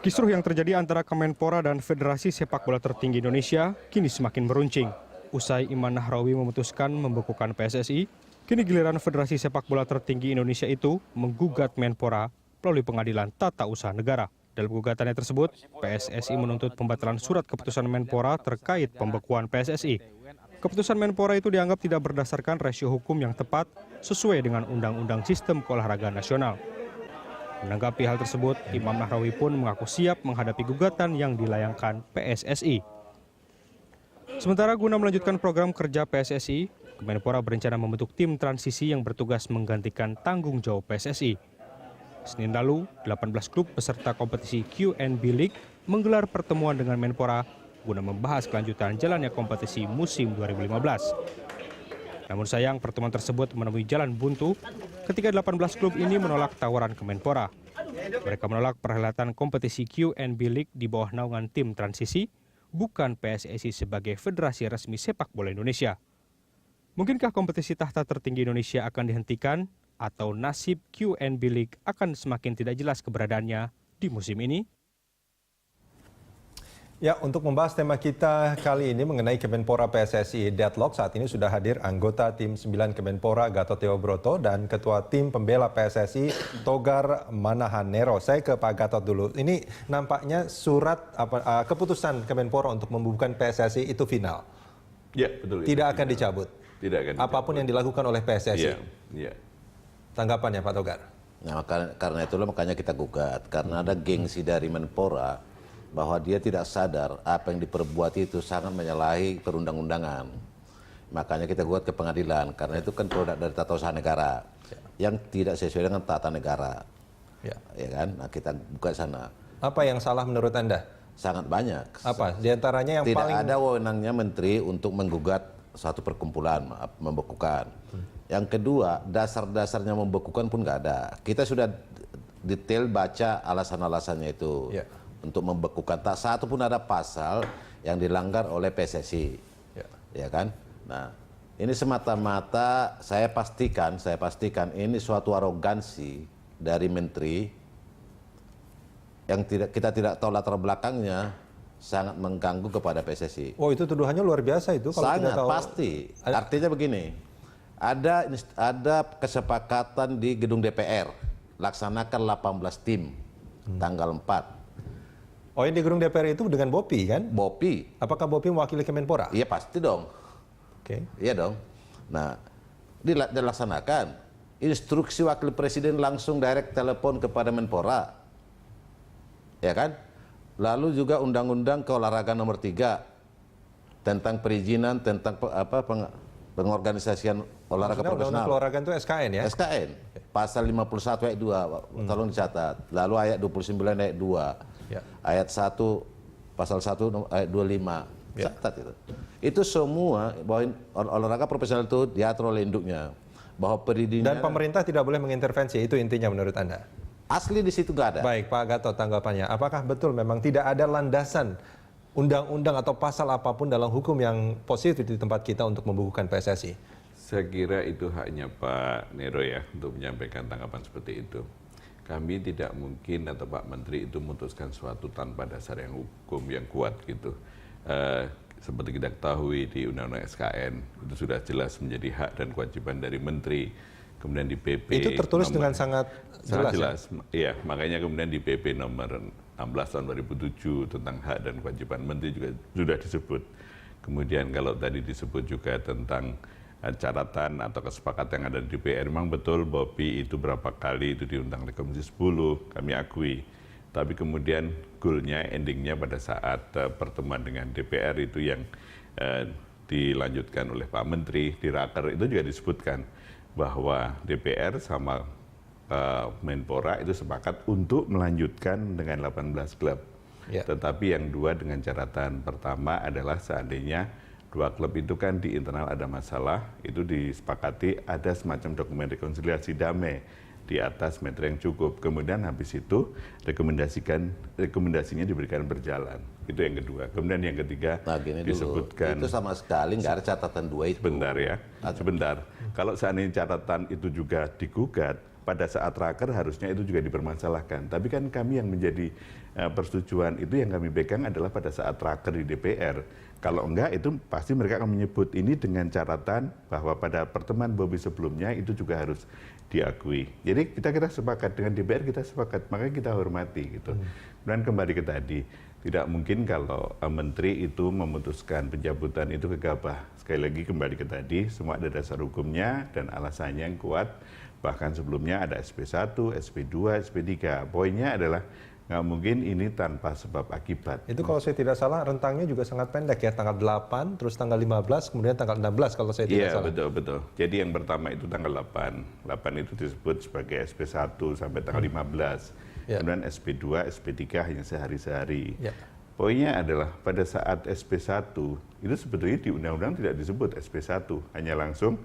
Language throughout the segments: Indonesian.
Kisruh yang terjadi antara Kemenpora dan Federasi Sepak Bola Tertinggi Indonesia kini semakin meruncing. Usai Iman Nahrawi memutuskan membekukan PSSI, kini giliran Federasi Sepak Bola Tertinggi Indonesia itu menggugat Menpora melalui Pengadilan Tata Usaha Negara. Dalam gugatannya tersebut, PSSI menuntut pembatalan surat keputusan Menpora terkait pembekuan PSSI. Keputusan Menpora itu dianggap tidak berdasarkan rasio hukum yang tepat sesuai dengan Undang-Undang Sistem Keolahragaan Nasional. Menanggapi hal tersebut, Imam Nahrawi pun mengaku siap menghadapi gugatan yang dilayangkan PSSI. Sementara guna melanjutkan program kerja PSSI, Kemenpora berencana membentuk tim transisi yang bertugas menggantikan tanggung jawab PSSI. Senin lalu, 18 klub peserta kompetisi QNB League menggelar pertemuan dengan Menpora guna membahas kelanjutan jalannya kompetisi musim 2015. Namun sayang, pertemuan tersebut menemui jalan buntu ketika 18 klub ini menolak tawaran Kemenpora. Mereka menolak perhelatan kompetisi QNB League di bawah naungan tim transisi, bukan PSSI sebagai federasi resmi sepak bola Indonesia. Mungkinkah kompetisi tahta tertinggi Indonesia akan dihentikan atau nasib QNB League akan semakin tidak jelas keberadaannya di musim ini? Ya, untuk membahas tema kita kali ini mengenai Kemenpora PSSI Deadlock, saat ini sudah hadir anggota tim 9 Kemenpora Gatot Teobroto dan Ketua Tim Pembela PSSI Togar Manahanero. Saya ke Pak Gatot dulu. Ini nampaknya surat keputusan Kemenpora untuk membubarkan PSSI itu final. Ya, betul. Tidak akan dicabut. Tidak akan dicabut. Apapun yang dilakukan oleh PSSI. Ya. Tanggapannya Pak Togar? Nah, karena itulah makanya kita gugat. Karena ada gengsi dari Menpora bahwa dia tidak sadar apa yang diperbuat itu sangat menyalahi perundang-undangan. Makanya kita gugat ke pengadilan, karena itu kan produk dari tata usaha negara yang tidak sesuai dengan tata negara. Ya kan? Nah, kita buka sana. Apa yang salah menurut Anda? Sangat banyak. Apa? Di antaranya yang tidak paling... ada wewenangnya menteri untuk menggugat suatu perkumpulan, membekukan. Yang kedua, dasar-dasarnya membekukan pun nggak ada. Kita sudah detail baca alasan-alasannya itu. Untuk membekukan, tak satu pun ada pasal yang dilanggar oleh PSSI, ya kan? Nah, ini semata-mata saya pastikan ini suatu arogansi dari menteri yang kita tidak tahu latar belakangnya, sangat mengganggu kepada PSSI. Oh, itu tuduhannya luar biasa itu kalau sangat tidak tahu. Pasti. Artinya begini, ada kesepakatan di gedung DPR, laksanakan 18 tim tanggal 4. Oh, yang di gedung DPR itu dengan Bopi kan? Bopi. Apakah Bopi mewakili Kemenpora? Iya pasti dong. Oke. Iya dong. Nah, dilaksanakan. Instruksi Wakil Presiden langsung direct telepon kepada Menpora. Ya kan? Lalu juga Undang-Undang Keolahragaan nomor 3 tentang perizinan, tentang pengorganisasian olahraga profesional. Undang-Undang Keolahragaan itu SKN ya? SKN. Pasal 51 ayat 2, tolong dicatat. Lalu ayat 29 ayat 2. Ayat 1, pasal 1 ayat 25. Catat itu. Itu semua bahwa olahraga profesional itu diatur oleh induknya. Bahwa perizinan dan pemerintah tidak boleh mengintervensi, itu intinya menurut Anda? Asli di situ nggak ada. Baik, Pak Gatot, tanggapannya. Apakah betul memang tidak ada landasan undang-undang atau pasal apapun dalam hukum yang positif di tempat kita untuk membukukan PSSI? Saya kira itu haknya Pak Nero ya untuk menyampaikan tanggapan seperti itu. Kami tidak mungkin atau Pak Menteri itu memutuskan sesuatu tanpa dasar yang hukum yang kuat gitu. Seperti kita ketahui di Undang-Undang SKN itu sudah jelas menjadi hak dan kewajiban dari Menteri. Kemudian di PP itu tertulis dengan sangat jelas. Iya, makanya kemudian di PP nomor 16 tahun 2007 tentang hak dan kewajiban Menteri juga sudah disebut. Kemudian kalau tadi disebut juga tentang catatan atau kesepakatan yang ada di DPR, memang betul Bopi itu berapa kali itu diundang oleh Komisi 10, kami akui. Tapi kemudian goalnya, endingnya pada saat pertemuan dengan DPR itu yang dilanjutkan oleh Pak Menteri di Raker itu juga disebutkan bahwa DPR sama Menpora itu sepakat untuk melanjutkan dengan 18 klub. Tetapi yang dua dengan catatan pertama adalah seandainya dua klub itu kan di internal ada masalah, itu disepakati ada semacam dokumen rekonsiliasi damai di atas meter yang cukup. Kemudian habis itu rekomendasinya diberikan berjalan. Itu yang kedua. Kemudian yang ketiga disebutkan itu sama sekali nggak ada catatan dua itu. Sebentar ya, sebentar. Kalau seandainya catatan itu juga digugat, pada saat raker harusnya itu juga dipermasalahkan. Tapi kan kami yang menjadi persetujuan itu yang kami pegang adalah pada saat raker di DPR. Kalau enggak itu pasti mereka akan menyebut ini dengan catatan bahwa pada pertemuan Bobi sebelumnya itu juga harus diakui. Jadi kita sepakat dengan DPR, kita sepakat, makanya kita hormati gitu. Dan kembali ke tadi, tidak mungkin kalau menteri itu memutuskan pencabutan itu gegabah. Sekali lagi kembali ke tadi, semua ada dasar hukumnya dan alasannya yang kuat. Bahkan sebelumnya ada SP1, SP2, SP3. Poinnya adalah nggak mungkin ini tanpa sebab akibat. Itu kalau saya tidak salah rentangnya juga sangat pendek ya, tanggal 8, terus tanggal 15, kemudian tanggal 16 kalau saya tidak salah. Iya, betul. Jadi yang pertama itu tanggal 8. 8 itu disebut sebagai SP1 sampai tanggal 15. Kemudian SP2, SP3 hanya sehari-sehari. Poinnya adalah pada saat SP1 itu sebetulnya di undang-undang tidak disebut SP1, hanya langsung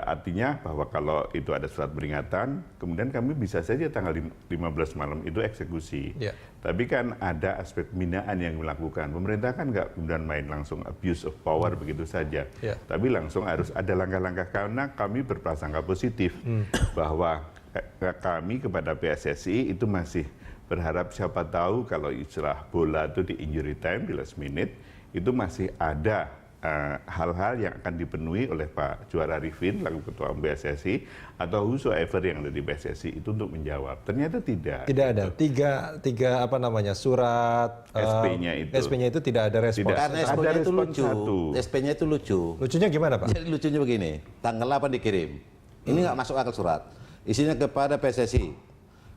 artinya bahwa kalau itu ada surat peringatan, kemudian kami bisa saja tanggal 15 malam itu eksekusi. Tapi kan ada aspek pembinaan yang melakukan. Pemerintah kan nggak kemudian main langsung abuse of power begitu saja. Tapi langsung harus ada langkah-langkah karena kami berprasangka positif bahwa kami kepada PSSI itu masih berharap siapa tahu kalau istilah bola itu di injury time, di last minute, itu masih ada hal-hal yang akan dipenuhi oleh Pak Juara Arifin, lalu Ketua PSSI, atau whosoever yang ada di PSSI itu untuk menjawab. Ternyata tidak. Tidak ada. Tiga apa namanya, surat SP-nya itu. SP-nya itu tidak ada respon. Karena SP-nya itu lucu. SP-nya itu lucu. Lucunya gimana, Pak? Jadi lucunya begini, tanggal 8 dikirim. Ini nggak masuk akal surat. Isinya kepada PSSI.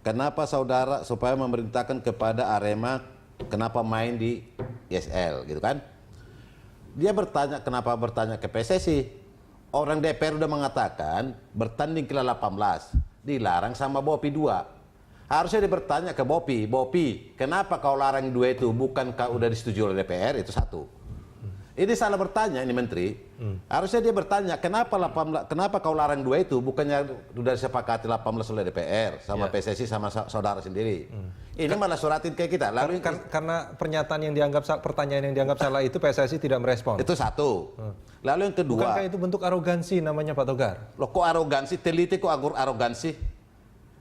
Kenapa saudara supaya memerintahkan kepada Arema kenapa main di ISL gitu kan? Dia bertanya, kenapa bertanya ke PSSI? Orang DPR udah mengatakan bertanding ke 18, dilarang sama Bopi 2. Harusnya dia bertanya ke Bopi, Bopi, kenapa kau larang 2 itu? Bukankah udah disetujui oleh DPR? Itu satu. Ini salah bertanya ini menteri. Harusnya dia bertanya, kenapa kau larang 2 itu? Bukannya sudah disepakati 18 oleh DPR sama PSSI sama saudara sendiri. Ini malah suratin kayak kita. Lalu Karena pernyataan yang dianggap pertanyaan yang dianggap salah itu PSSI tidak merespon. itu satu. Lalu yang kedua, Bukankah itu bentuk arogansi namanya, Pak Togar? loh kok arogansi? Teliti kok arogansi?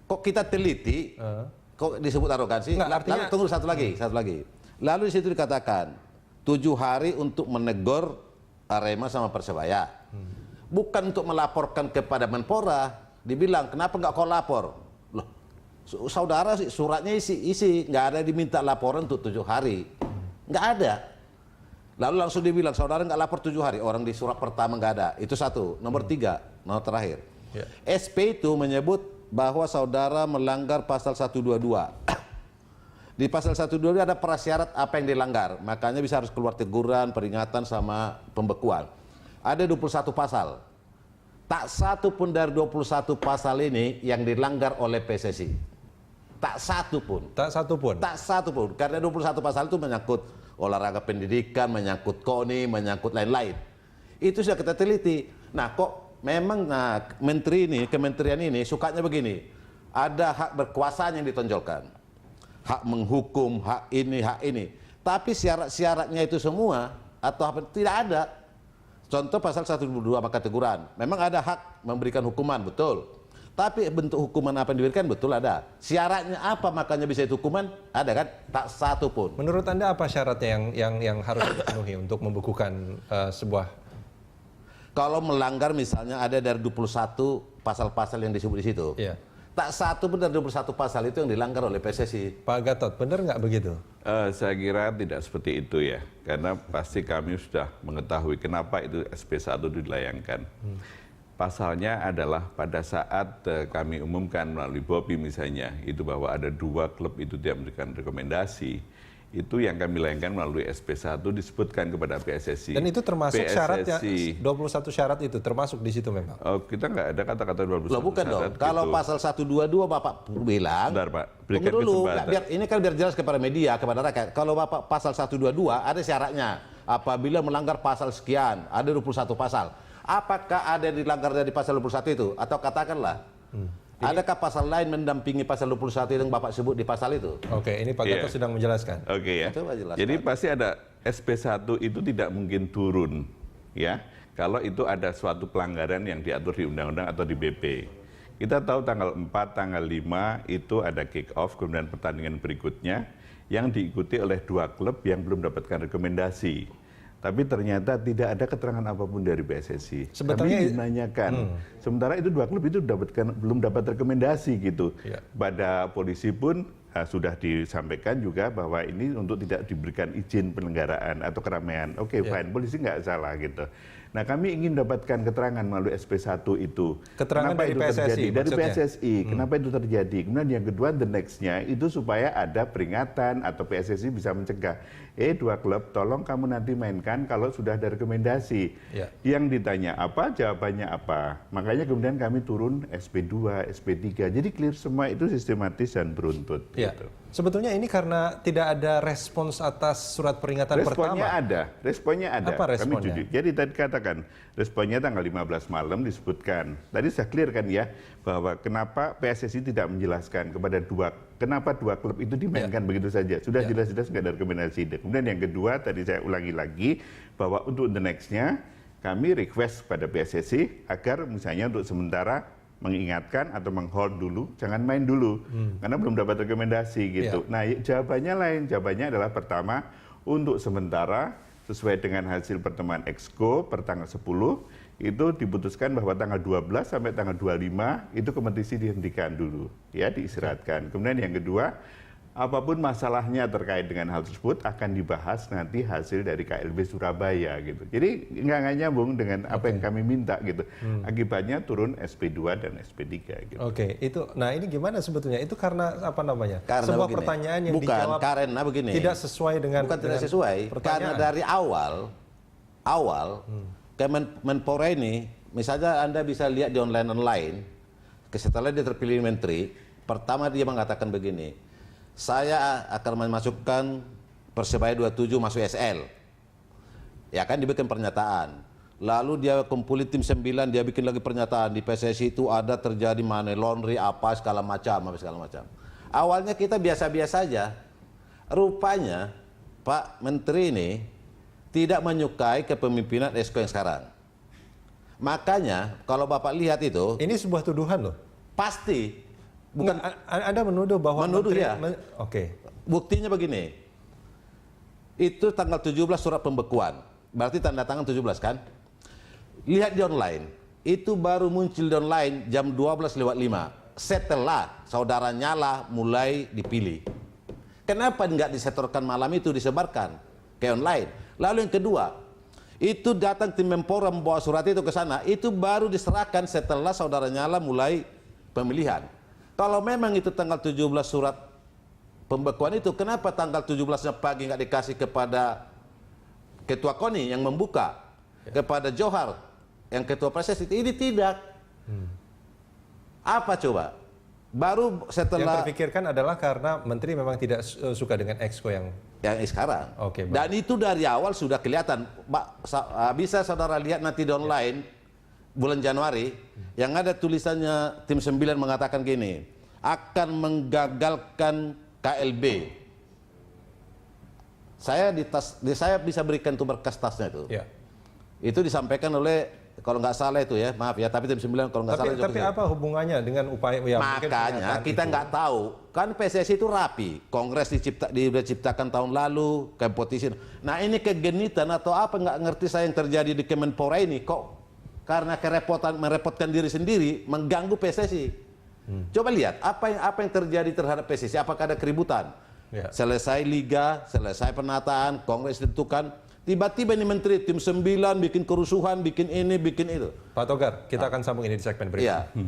Kok kita teliti? Kok disebut arogansi? Enggak, artinya... Lalu, tunggu satu lagi. Lalu di situ dikatakan 7 hari untuk menegur Arema sama Persebaya. Bukan untuk melaporkan kepada Menpora. Dibilang, kenapa nggak kau lapor? Loh, saudara sih suratnya isi. Nggak ada diminta laporan untuk 7 hari. Nggak ada. Lalu langsung dibilang, saudara nggak lapor 7 hari. Orang di surat pertama nggak ada. Itu satu. Nomor 3, nomor terakhir. SP itu menyebut bahwa saudara melanggar pasal 122. Di pasal 122 ada prasyarat apa yang dilanggar. Makanya bisa harus keluar teguran, peringatan sama pembekuan. Ada 21 pasal. Tak satu pun dari 21 pasal ini yang dilanggar oleh PSSI. Tak satu pun. Tak satu pun. Tak satu pun. Karena 21 pasal itu menyangkut olahraga pendidikan, menyangkut KONI, menyangkut lain-lain. Itu sudah kita teliti. Nah kok memang menteri ini, kementerian ini sukanya begini. Ada hak berkuasa yang ditonjolkan. Hak menghukum, hak ini. Tapi syarat-syaratnya itu semua atau apa tidak ada. Contoh pasal 122 maka teguran. Memang ada hak memberikan hukuman, betul. Tapi bentuk hukuman apa yang diberikan betul ada. Syaratnya apa makanya bisa itu hukuman? Ada kan? Tak satu pun. Menurut Anda apa syaratnya yang harus dipenuhi untuk membekukan sebuah? Kalau melanggar misalnya ada dari 21 pasal-pasal yang disebut di situ. Tak satu pun dari 21 pasal itu yang dilanggar oleh PSSI. Pak Gatot, benar nggak begitu? Saya kira tidak seperti itu ya, karena pasti kami sudah mengetahui kenapa itu SP1 dilayangkan. Pasalnya adalah pada saat kami umumkan melalui Bopi misalnya, itu bahwa ada 2 klub itu tidak memberikan rekomendasi, itu yang kami layangkan melalui SP1 disebutkan kepada PSSI. Dan itu termasuk syaratnya, 21 syarat itu termasuk di situ memang? Kita nggak ada kata-kata 21 Loh, bukan syarat. dong. Kalau gitu. pasal 122 Bapak bilang, Bentar, Pak. tunggu Berikan dulu, kesempatan. ini kan biar jelas kepada media, kepada rakyat. Kalau Bapak pasal 122 ada syaratnya. Apabila melanggar pasal sekian, ada 21 pasal. Apakah ada dilanggar dari pasal 21 itu? Atau katakanlah, adakah pasal lain mendampingi pasal 21 yang Bapak sebut di pasal itu? Oke, ini Pak Gatot sedang menjelaskan. Oke ya. Coba jelaskan. Jadi pasti ada SP1 itu tidak mungkin turun ya kalau itu ada suatu pelanggaran yang diatur di undang-undang atau di BP. Kita tahu tanggal 4, tanggal 5 itu ada kick off, kemudian pertandingan berikutnya yang diikuti oleh 2 klub yang belum dapatkan rekomendasi. Tapi ternyata tidak ada keterangan apapun dari PSSI. Sebetulnya kami menanyakan. Sementara itu 2 klub itu belum dapat rekomendasi gitu. Ya. Pada polisi pun sudah disampaikan juga bahwa ini untuk tidak diberikan izin penyelenggaraan atau keramaian. Oke, fine, polisi nggak salah gitu. Nah, kami ingin dapatkan keterangan melalui SP1 itu. Keterangan kenapa dari itu PSSI, terjadi? Dari maksudnya? PSSI. Kenapa itu terjadi? Kemudian yang kedua, the next-nya itu supaya ada peringatan atau PSSI bisa mencegah. 2 klub, tolong kamu nanti mainkan kalau sudah ada rekomendasi. Ya. Yang ditanya apa, jawabannya apa. Makanya kemudian kami turun SP2, SP3. Jadi clear semua itu sistematis dan beruntut. Ya. Gitu. Sebetulnya ini karena tidak ada respons atas surat peringatan Responnya pertama. Responnya ada. Apa responnya? Kami jujur. Jadi tadi katakan, responnya tanggal 15 malam disebutkan. Tadi saya clear kan ya, bahwa kenapa PSSI tidak menjelaskan kenapa 2 klub itu dimainkan begitu saja. Sudah jelas-jelas nggak ada rekomendasi. Kemudian yang kedua, tadi saya ulangi lagi, bahwa untuk the next-nya, kami request pada PSSI agar misalnya untuk sementara mengingatkan atau menghold dulu, jangan main dulu, karena belum dapat rekomendasi gitu. Nah, jawabannya lain. Jawabannya adalah pertama, untuk sementara sesuai dengan hasil pertemuan Exco per tanggal 10 itu diputuskan bahwa tanggal 12 sampai tanggal 25 itu kompetisi dihentikan dulu, ya diistirahatkan. Kemudian yang kedua, apapun masalahnya terkait dengan hal tersebut akan dibahas nanti hasil dari KLB Surabaya gitu. Jadi nggak nyambung dengan apa yang kami minta gitu. Akibatnya turun SP2 dan SP3 gitu. Oke, itu. Nah, ini gimana sebetulnya? Itu karena apa namanya? Karena sebuah begini. pertanyaan yang Bukan, dijawab karena begini. tidak sesuai dengan Bukan tidak sesuai. Karena pertanyaan. dari awal Kemenpora ini, misalnya Anda bisa lihat di online, setelah dia terpilih menteri, pertama dia mengatakan begini, saya akan memasukkan Persebaya 27 masuk SL. Ya kan dibikin pernyataan. Lalu dia kumpulin tim 9, dia bikin lagi pernyataan di PSSI itu ada terjadi money laundry apa segala macam. Awalnya kita biasa-biasa saja. Rupanya Pak Menteri ini tidak menyukai kepemimpinan Exco yang sekarang. Makanya kalau Bapak lihat itu, Ini sebuah tuduhan loh. pasti Bukan Anda menuduh bahwa Menuduh, menteri, ya. Oke. buktinya begini. Itu tanggal 17 surat pembekuan. Berarti tanda tangan 17 kan? Lihat di online. Itu baru muncul di online jam 12:05. Setelah saudara Nyala mulai dipilih. Kenapa nggak disetorkan malam itu, disebarkan ke online? Lalu yang kedua, itu datang tim Menpora membawa surat itu ke sana. Itu baru diserahkan setelah saudara Nyala mulai pemilihan. Kalau memang itu tanggal 17 surat pembekuan itu, kenapa tanggal 17-nya pagi nggak dikasih kepada Ketua KONI yang membuka, kepada Johar yang Ketua PSSI? Ini tidak. Apa coba? Baru setelah Yang terpikirkan adalah karena menteri memang tidak suka dengan Exco yang sekarang. Oke, baik. Dan itu dari awal sudah kelihatan. Bisa saudara lihat nanti di online bulan Januari yang ada tulisannya tim 9 mengatakan gini, akan menggagalkan KLB. Saya saya bisa berikan tuh berkas tasnya itu. Ya. Itu disampaikan oleh, kalau nggak salah itu ya, maaf ya, tapi tim 9 kalau nggak salah. Tapi apa hubungannya dengan upaya ya, mungkin Makanya pernyataan kita itu. nggak tahu, kan PSSI itu rapi, Kongres diciptakan tahun lalu, kompetisi. Nah ini kegenitan atau apa nggak ngerti saya yang terjadi di Kemenpora ini, kok karena merepotkan diri sendiri, mengganggu PSSI. Coba lihat apa yang terjadi terhadap PSSI, apakah ada keributan? Ya. Selesai liga, selesai penataan, Kongres ditentukan, tiba-tiba ini menteri tim 9 bikin kerusuhan, bikin ini, bikin itu. Pak Togar, kita akan sambung ini di segmen berikutnya. Iya.